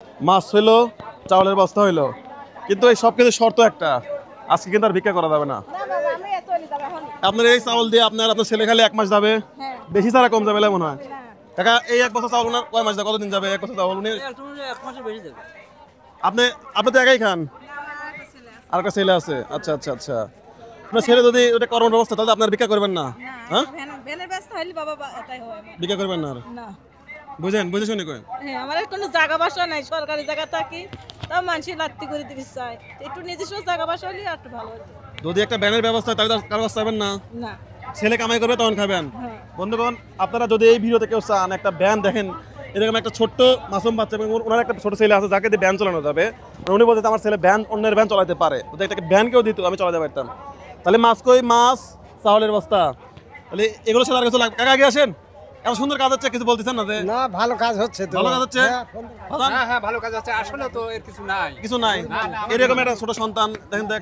মাছ হইলো, চাউলের বস্তা হইলো, কিন্তু এই সব কিছু শর্ত একটা, আজকে কিন্তু আর ভিক্ষা করা যাবে না। আপনার এই চাউল দিয়ে আপনার ছেলে খালি 1 মাস যাবে, বেশি ছাড়া কম যাবে মনে হয়। কাকা এই 1 বছর চাউল উনার কয় মাস যাবে, কতদিন যাবে 1 বছর চাউল? উনি 1 মাসের বেশি যাবে। আপনি তো একাই খান? আর একটা ছেলে আছে? আচ্ছা আচ্ছা আচ্ছা। আপনার ছেলে যদি ওটা কর্ম ব্যবস্থা, তাহলে আপনার ভিক্ষা করবেন না? হ্যাঁ, ভিক্ষা করবেন না? বুঝে শুনে কই আমার কোনো জায়গা বাসা নাই, সরকারি জায়গা থাকি, তাও মানুষের লাত্তি করে দিতে চাই, একটু নিজস্ব জায়গা বাসা হলে একটু ভালো হতো। যদি একটা ব্যানের ব্যবস্থা, তাহলে কারো কাছে যাবেন না? না, ছেলে কামাই করবে তখন খাবেন। বন্ধুগণ, আপনারা যদি এই ভিডিওতে কেউ চান একটা ব্যান দেখেন, এরকম একটা ছোট্ট মাসুম বাচ্চা এবং ওনার একটা ছোট ছেলে আছে যাকে দিয়ে ব্যান চালানো যাবে, উনি বলতে আমার ছেলে ব্যান, অন্যের ব্যান চালাতে পারে, যদি একটা ব্যান কেউ দিত আমি চালাতে পারতাম। তাহলে মাছ কই, মাছ, চাউলের বস্তা, তাহলে এগুলো ছাড়া আর কিছু লাগবে? কাকা আগে আসেন, এত সুন্দর কাজ হচ্ছে, কিছু বলতেছেন না? যে না, ভালো কাজ হচ্ছে তো। ভালো কাজ হচ্ছে? হ্যাঁ হ্যাঁ, ভালো কাজ আছে। আসলে তো এর কিছু নাই। কিছু নাই? এরকম একটা ছোট সন্তান দেখেন তো,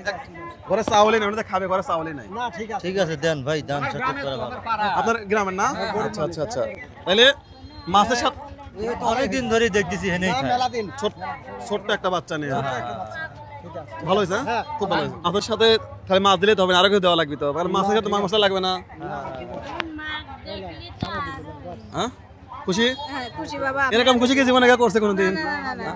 ঘরে চাউলই নাই, ওনাদের খাবে ঘরে চাউলই নাই। না, ঠিক আছে। ঠিক আছে, দেন ভাই, দান সঠিক করে ভালো। আপনার গ্রামের না? আচ্ছা আচ্ছা আচ্ছা। তাহলে মাছের সাথে অনেকদিন ধরে দেখতেছি হেনেই খায়। মেলা দিন। ছোট্ট একটা বাচ্চা নিয়ে ঠিক আছে। ভালো হয়েছে, খুব ভালো হয়েছে। আপনার সাথে খালি মাছ দিলে তো হবে না, আরো কিছু দেওয়া লাগবে তো, কারণ মাছের সাথে মশলা লাগবে না। হ্যাঁ, খুশি? হ্যাঁ খুশি বাবা। এরকম খুশি কি জীবনে কেউ করছে কোনোদিন? না, না, না।